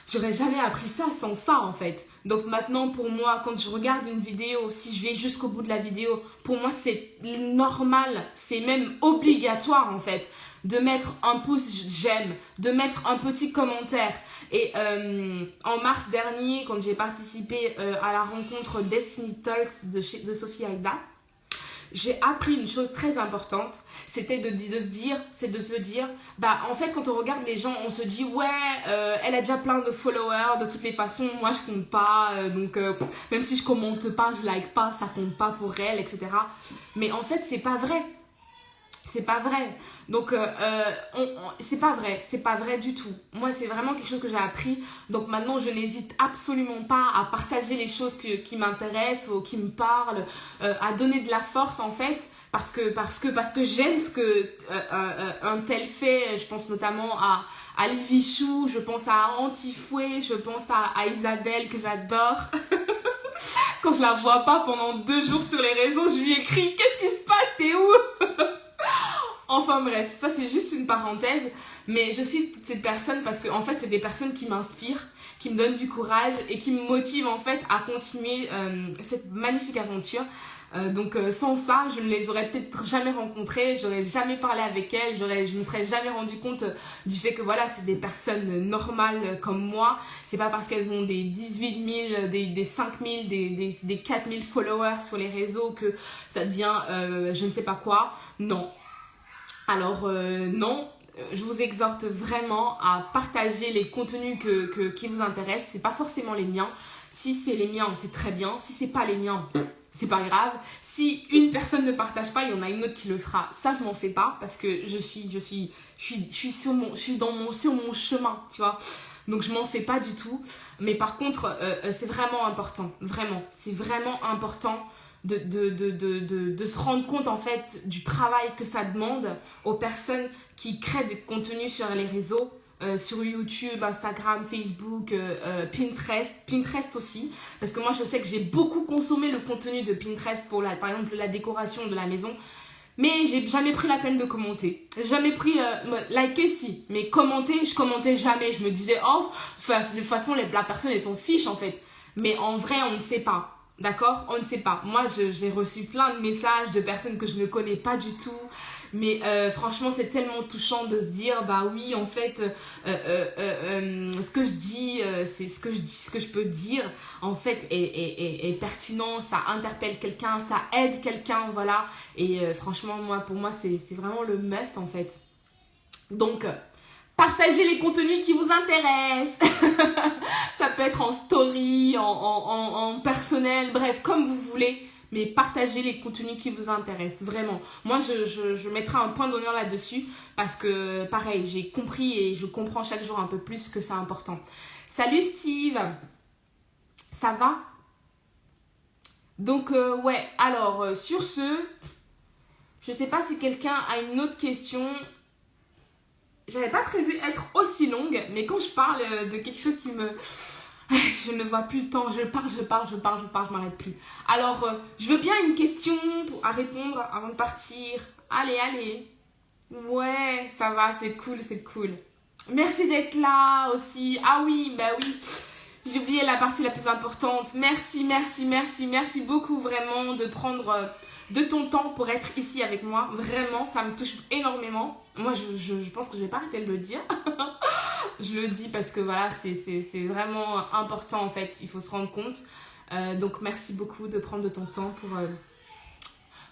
j'aurais jamais appris ça sans ça en fait. Donc maintenant, pour moi, quand je regarde une vidéo, si je vais jusqu'au bout de la vidéo, pour moi, c'est normal, c'est même obligatoire en fait. De mettre un pouce j'aime, de mettre un petit commentaire. Et en mars dernier, quand j'ai participé à la rencontre Destiny Talks de Sophie Aïda, j'ai appris une chose très importante, c'était de se dire, en fait quand on regarde les gens, on se dit ouais, elle a déjà plein de followers, de toutes les façons, moi je compte pas, donc même si je commente pas, je like pas, ça compte pas pour elle, etc. Mais en fait c'est pas vrai. C'est pas vrai. Donc, c'est pas vrai du tout. Moi, c'est vraiment quelque chose que j'ai appris. Donc maintenant, je n'hésite absolument pas à partager les choses qui m'intéressent ou qui me parlent, à donner de la force en fait, parce que j'aime ce que un tel fait. Je pense notamment à Livichou, je pense à Antifouet, je pense à Isabelle que j'adore. Quand je la vois pas pendant 2 jours sur les réseaux, je lui écris qu'est-ce qui se passe, t'es où? Enfin bref, ça c'est juste une parenthèse, mais je cite toutes ces personnes parce que en fait c'est des personnes qui m'inspirent, qui me donnent du courage et qui me motivent en fait à continuer cette magnifique aventure. Donc sans ça, je ne les aurais peut-être jamais rencontrées, j'aurais jamais parlé avec elles, je me serais jamais rendu compte du fait que voilà, c'est des personnes normales comme moi. C'est pas parce qu'elles ont des 18 000, des 5 000, des 4 000 followers sur les réseaux que ça devient je ne sais pas quoi. Non. Alors non, je vous exhorte vraiment à partager les contenus qui vous intéressent. C'est pas forcément les miens. Si c'est les miens, c'est très bien. Si c'est pas les miens, c'est pas grave. Si une personne ne partage pas, il y en a une autre qui le fera. Ça, je m'en fais pas parce que je suis sur mon chemin, tu vois. Donc, je m'en fais pas du tout. Mais par contre, c'est vraiment important. Vraiment. C'est vraiment important de se rendre compte, en fait, du travail que ça demande aux personnes qui créent des contenus sur les réseaux. Sur YouTube, Instagram, Facebook, Pinterest aussi, parce que moi je sais que j'ai beaucoup consommé le contenu de Pinterest pour par exemple la décoration de la maison, mais j'ai jamais pris la peine de commenter, jamais pris liker si, mais commenter, je commentais jamais, je me disais oh de toute façon la personne elle s'en fiche en fait, mais en vrai on ne sait pas. D'accord, on ne sait pas. Moi, j'ai reçu plein de messages de personnes que je ne connais pas du tout. Mais franchement, c'est tellement touchant de se dire, bah oui, en fait, ce que je dis, c'est ce que je peux dire, en fait, est pertinent, ça interpelle quelqu'un, ça aide quelqu'un, voilà. Et franchement, pour moi, c'est vraiment le must, en fait. Donc, partagez les contenus qui vous intéressent. Ça peut être en story, en personnel, bref, comme vous voulez. Mais partagez les contenus qui vous intéressent, vraiment. Moi, je mettrai un point d'honneur là-dessus parce que, pareil, j'ai compris et je comprends chaque jour un peu plus que c'est important. Salut Steve, ça va? Donc, ouais, alors, sur ce, je sais pas si quelqu'un a une autre question. J'avais pas prévu être aussi longue, mais quand je parle de quelque chose qui me... Je ne vois plus le temps, je parle, je m'arrête plus. Alors, je veux bien une question à répondre avant de partir. Allez. Ouais, ça va, c'est cool. Merci d'être là aussi. Ah oui, bah oui. J'ai oublié la partie la plus importante. Merci beaucoup vraiment de prendre de ton temps pour être ici avec moi. Vraiment, ça me touche énormément. Moi, je pense que je vais pas arrêter de le dire. Je le dis parce que voilà, c'est vraiment important en fait. Il faut se rendre compte. Donc, merci beaucoup de prendre de ton temps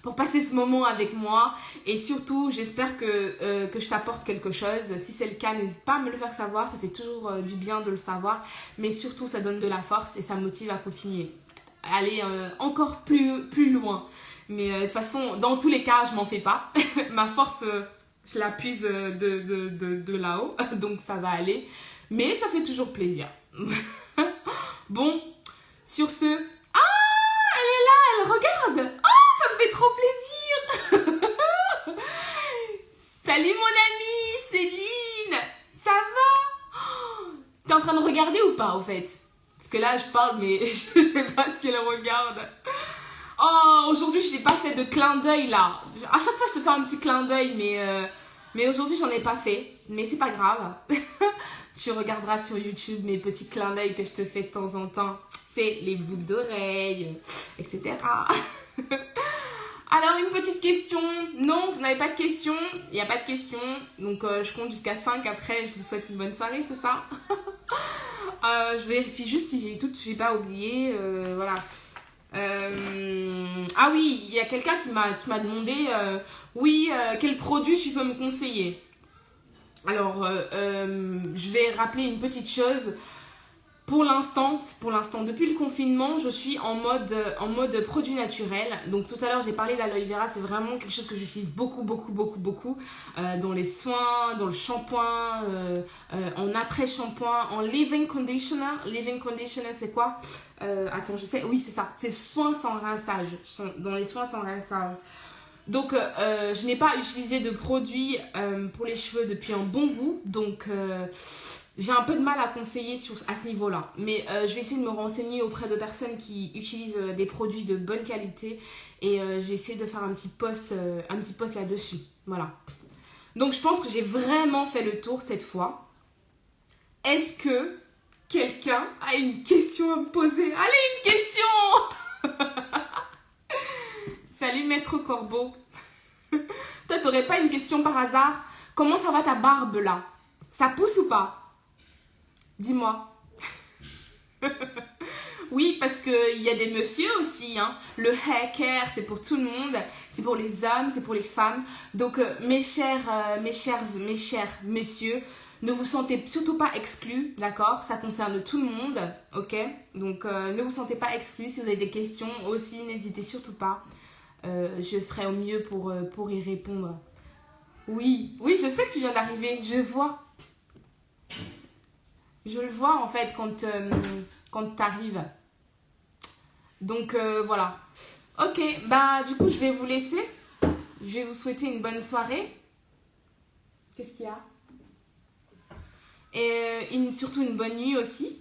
pour passer ce moment avec moi. Et surtout, j'espère que je t'apporte quelque chose. Si c'est le cas, n'hésite pas à me le faire savoir. Ça fait toujours du bien de le savoir. Mais surtout, ça donne de la force et ça motive à continuer. Aller encore plus loin. Mais de toute façon, dans tous les cas, je m'en fais pas. Ma force, je la puise de là-haut. Donc, ça va aller. Mais ça fait toujours plaisir. Bon, sur ce... Ah, elle est là, elle regarde. Ça me fait trop plaisir. Salut mon amie Céline, ça va? T'es en train de regarder ou pas, au fait? Parce que là, je parle, mais je sais pas si elle regarde. Oh, aujourd'hui, je n'ai pas fait de clin d'œil, là. À chaque fois, je te fais un petit clin d'œil, mais aujourd'hui, j'en ai pas fait. Mais c'est pas grave. Tu regarderas sur YouTube mes petits clins d'œil que je te fais de temps en temps. C'est les boucles d'oreilles, etc. Alors, une petite question. Non, vous n'avez pas de question. Il n'y a pas de question. Donc, je compte jusqu'à 5. Après, je vous souhaite une bonne soirée, c'est ça? Je vérifie juste si j'ai pas oublié. Voilà. Ah oui, il y a quelqu'un qui m'a demandé quel produit tu peux me conseiller. Alors, je vais rappeler une petite chose. Pour l'instant, depuis le confinement, je suis en mode produit naturel. Donc tout à l'heure, j'ai parlé d'aloe vera, c'est vraiment quelque chose que j'utilise beaucoup dans les soins, dans le shampoing, en après-shampoing, en leave-in conditioner. Leave-in conditioner, c'est quoi? Attends, je sais, oui, c'est ça. C'est soins sans rinçage, dans les soins sans rinçage. Donc, je n'ai pas utilisé de produit pour les cheveux depuis un bon bout. Donc, j'ai un peu de mal à conseiller à ce niveau-là. Mais je vais essayer de me renseigner auprès de personnes qui utilisent des produits de bonne qualité. Et je vais essayer de faire un petit post là-dessus. Voilà. Donc, je pense que j'ai vraiment fait le tour cette fois. Est-ce que quelqu'un a une question à me poser? Allez, une question! Salut Maître Corbeau. Toi, t'aurais pas une question par hasard? Comment ça va ta barbe là? Ça pousse ou pas? Dis-moi. Oui, parce qu'il y a des messieurs aussi. Hein. Le hair care, c'est pour tout le monde. C'est pour les hommes, c'est pour les femmes. Donc, mes chers messieurs, Ne vous sentez surtout pas exclus, d'accord? Ça concerne tout le monde, ok? Donc, ne vous sentez pas exclus. Si vous avez des questions aussi, n'hésitez surtout pas. Je ferai au mieux pour y répondre. Oui, oui, je sais que tu viens d'arriver. Je vois. Je le vois, en fait, quand tu arrives. Donc, voilà. Ok, bah, du coup, je vais vous laisser. Je vais vous souhaiter une bonne soirée. Qu'est-ce qu'il y a? Et surtout une bonne nuit aussi.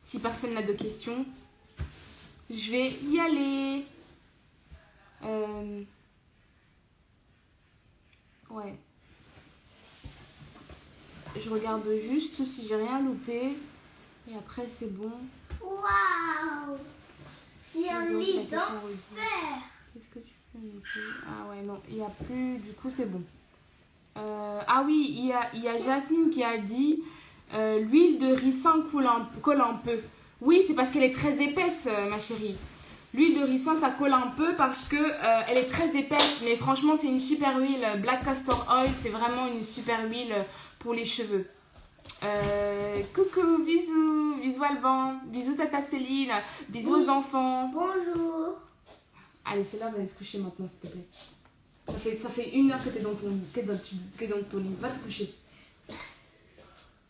Si personne n'a de questions, je vais y aller. Ouais. Je regarde juste si j'ai rien loupé. Et après, c'est bon. Waouh! C'est un lit d'enfer! Qu'est-ce que tu peux noter? Ah ouais, non, il n'y a plus. Du coup, c'est bon. Ah oui, il y a Jasmine qui a dit l'huile de ricin colle un peu. Oui, c'est parce qu'elle est très épaisse, ma chérie. L'huile de ricin, ça colle un peu parce que elle est très épaisse. Mais franchement, c'est une super huile. Black Castor Oil, c'est vraiment une super huile pour les cheveux. Coucou, bisous. Bisous Alban. Bisous Tata Céline. Bisous aux enfants. Bonjour. Allez, c'est l'heure d'aller se coucher maintenant, s'il te plaît. Ça fait 1 heure que t'es dans ton lit. Dans ton lit. Va te coucher.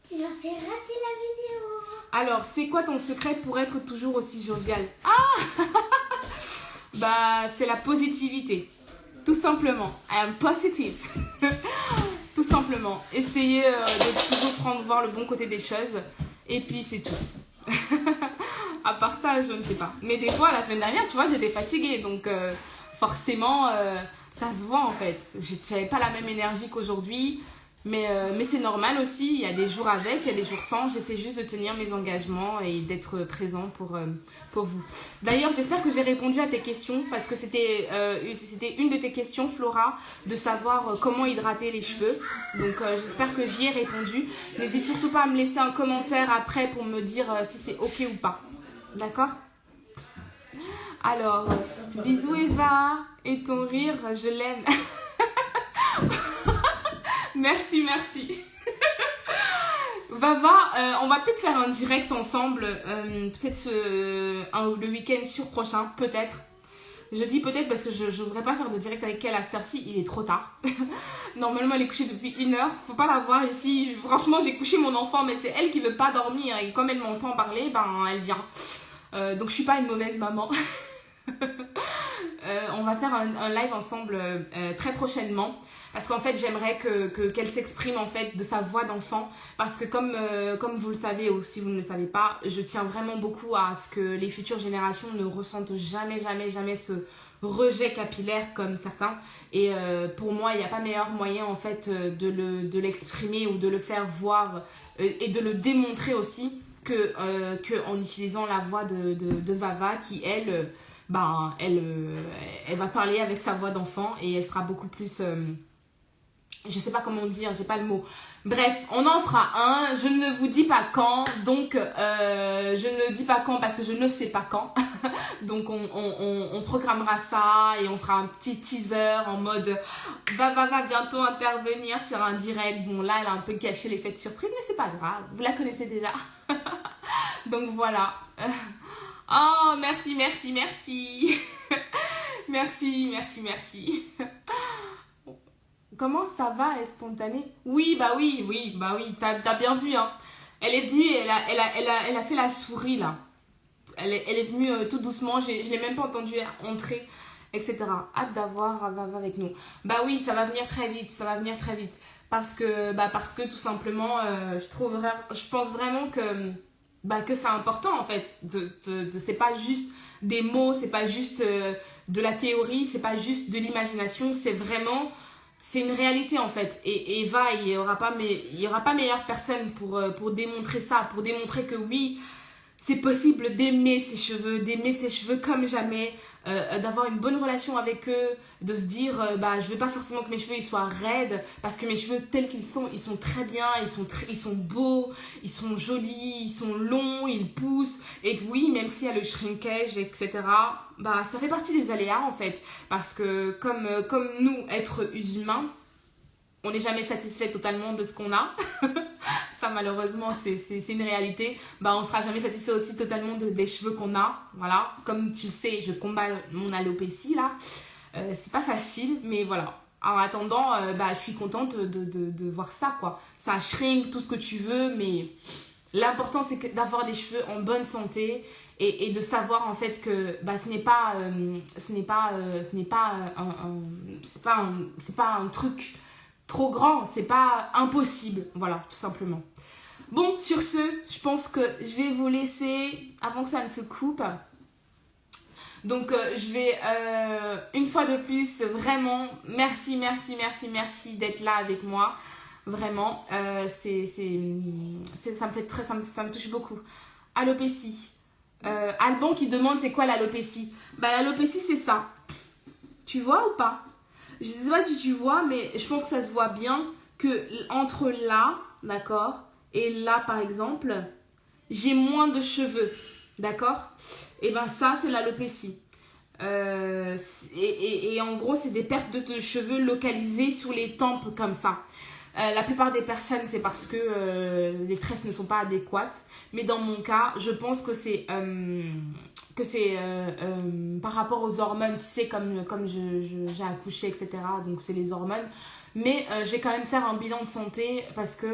Tu m'as fait rater la vidéo. Alors, c'est quoi ton secret pour être toujours aussi jovial? Ah bah, c'est la positivité. Tout simplement. I am positive. Tout simplement. Essayez de toujours voir le bon côté des choses. Et puis, c'est tout. À part ça, je ne sais pas. Mais des fois, la semaine dernière, tu vois, j'étais fatiguée. Donc, forcément, ça se voit en fait. Je n'avais pas la même énergie qu'aujourd'hui. Mais c'est normal aussi. Il y a des jours avec, il y a des jours sans. J'essaie juste de tenir mes engagements et d'être présent pour vous. D'ailleurs, j'espère que j'ai répondu à tes questions. Parce que c'était une de tes questions, Flora, de savoir comment hydrater les cheveux. Donc, j'espère que j'y ai répondu. N'hésite surtout pas à me laisser un commentaire après pour me dire si c'est ok ou pas. D'accord? Alors, bisous Eva, et ton rire, je l'aime. Merci. Vava, on va peut-être faire un direct ensemble, peut-être le week-end sur prochain, peut-être. Je dis peut-être parce que je ne voudrais pas faire de direct avec elle à cette heure-ci, il est trop tard. Normalement, elle est couchée depuis 1 heure, faut pas la voir ici. Franchement, j'ai couché mon enfant, mais c'est elle qui veut pas dormir. Et comme elle m'entend parler, ben elle vient. Donc je suis pas une mauvaise maman. On va faire un live ensemble très prochainement. Parce qu'en fait, j'aimerais qu'elle s'exprime en fait de sa voix d'enfant. Parce que comme vous le savez ou si vous ne le savez pas, je tiens vraiment beaucoup à ce que les futures générations ne ressentent jamais ce rejet capillaire comme certains. Et pour moi, il n'y a pas meilleur moyen en fait de l'exprimer ou de le faire voir et de le démontrer aussi que en utilisant la voix de Vava qui, elle, elle va parler avec sa voix d'enfant et elle sera beaucoup plus... je sais pas comment dire, j'ai pas le mot. Bref, on en fera un. Je ne vous dis pas quand. Donc, je ne dis pas quand parce que je ne sais pas quand. Donc, on programmera ça et on fera un petit teaser en mode va bientôt intervenir sur un direct. Bon, là, elle a un peu caché l'effet de surprise, mais c'est pas grave. Vous la connaissez déjà. Donc, voilà. Oh, merci. Merci. Comment ça va, elle est spontanée? Oui, t'as bien vu, hein. Elle est venue, elle a fait la souris, là. Elle est venue tout doucement, je l'ai même pas entendue entrer, etc. Hâte d'avoir Vava avec nous. Bah oui, ça va venir très vite, Parce que tout simplement, je pense vraiment que c'est important, en fait. C'est pas juste des mots, c'est pas juste de la théorie, c'est pas juste de l'imagination, c'est une réalité en fait. Et Eva, il y aura pas meilleure personne pour démontrer ça, pour démontrer que oui, c'est possible d'aimer ses cheveux comme jamais, d'avoir une bonne relation avec eux, de se dire je veux pas forcément que mes cheveux ils soient raides parce que mes cheveux tels qu'ils sont, ils sont très bien, ils sont beaux, ils sont jolis, ils sont longs, ils poussent, et que oui, même s'il y a le shrinkage, etc., ça fait partie des aléas en fait, parce que comme nous, êtres humains, on n'est jamais satisfait totalement de ce qu'on a. Ça, malheureusement, c'est une réalité. Bah, on sera jamais satisfait aussi totalement des cheveux qu'on a. Voilà. Comme tu le sais, je combats mon alopécie, là. C'est pas facile, mais voilà. En attendant, bah, je suis contente de voir ça, quoi. Ça shrink, tout ce que tu veux, mais l'important, c'est d'avoir des cheveux en bonne santé et de savoir, en fait, que bah, ce n'est pas un truc trop grand, c'est pas impossible. Voilà, tout simplement. Bon, sur ce, je pense que je vais vous laisser avant que ça ne se coupe. Donc, je vais, une fois de plus, vraiment, merci d'être là avec moi. Vraiment, ça me touche beaucoup. Alopécie. Alban qui demande c'est quoi l'alopécie. Bah, l'alopécie, c'est ça. Tu vois ou pas? Je sais pas si tu vois, mais je pense que ça se voit bien que entre là, d'accord, et là, par exemple, j'ai moins de cheveux. D'accord? Et ben ça, c'est l'alopécie. Et en gros, c'est des pertes de cheveux localisées sur les tempes comme ça. La plupart des personnes, c'est parce que les tresses ne sont pas adéquates. Mais dans mon cas, je pense que c'est par rapport aux hormones, tu sais, comme j'ai accouché, etc. Donc, c'est les hormones. Mais je vais quand même faire un bilan de santé parce que...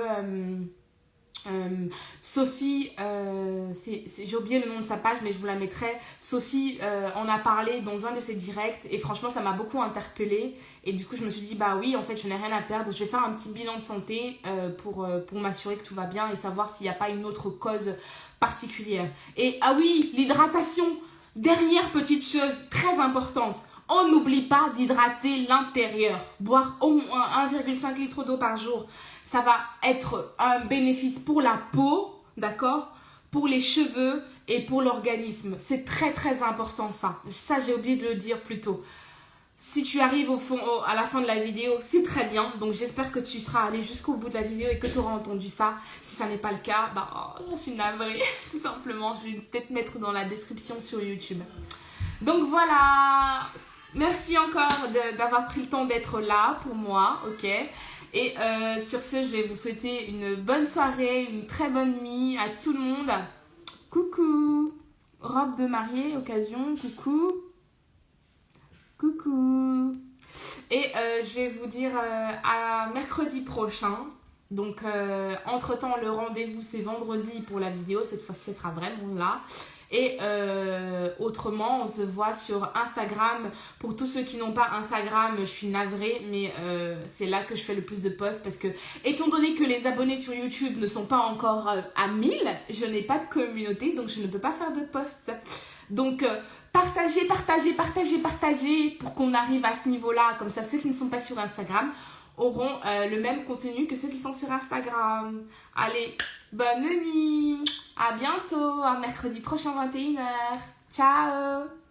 Sophie, j'ai oublié le nom de sa page, mais je vous la mettrai. Sophie en a parlé dans un de ses directs et franchement ça m'a beaucoup interpellée et du coup je me suis dit bah oui en fait je n'ai rien à perdre, je vais faire un petit bilan de santé pour m'assurer que tout va bien et savoir s'il n'y a pas une autre cause particulière. Et ah oui, l'hydratation, dernière petite chose très importante, on n'oublie pas d'hydrater l'intérieur, boire au moins 1,5 litre d'eau par jour. Ça va être un bénéfice pour la peau, d'accord? Pour les cheveux et pour l'organisme. C'est très très important ça. Ça, j'ai oublié de le dire plus tôt. Si tu arrives à la fin de la vidéo, c'est très bien. Donc j'espère que tu seras allé jusqu'au bout de la vidéo et que tu auras entendu ça. Si ça n'est pas le cas, bah, j'en suis navrée. Tout simplement, je vais peut-être mettre dans la description sur YouTube. Donc voilà. Merci encore d'avoir pris le temps d'être là pour moi, ok? Et sur ce, je vais vous souhaiter une bonne soirée, une très bonne nuit à tout le monde. Coucou! Robe de mariée, occasion, coucou! Coucou! Et je vais vous dire à mercredi prochain. Donc, entre-temps, le rendez-vous, c'est vendredi pour la vidéo. Cette fois-ci, elle sera vraiment là. Et autrement, on se voit sur Instagram. Pour tous ceux qui n'ont pas Instagram, je suis navrée, mais c'est là que je fais le plus de posts parce que, étant donné que les abonnés sur YouTube ne sont pas encore à 1000, je n'ai pas de communauté, donc je ne peux pas faire de posts. Donc, partagez pour qu'on arrive à ce niveau-là. Comme ça, ceux qui ne sont pas sur Instagram auront le même contenu que ceux qui sont sur Instagram. Allez, bonne nuit, à bientôt, à mercredi prochain 21h. Ciao.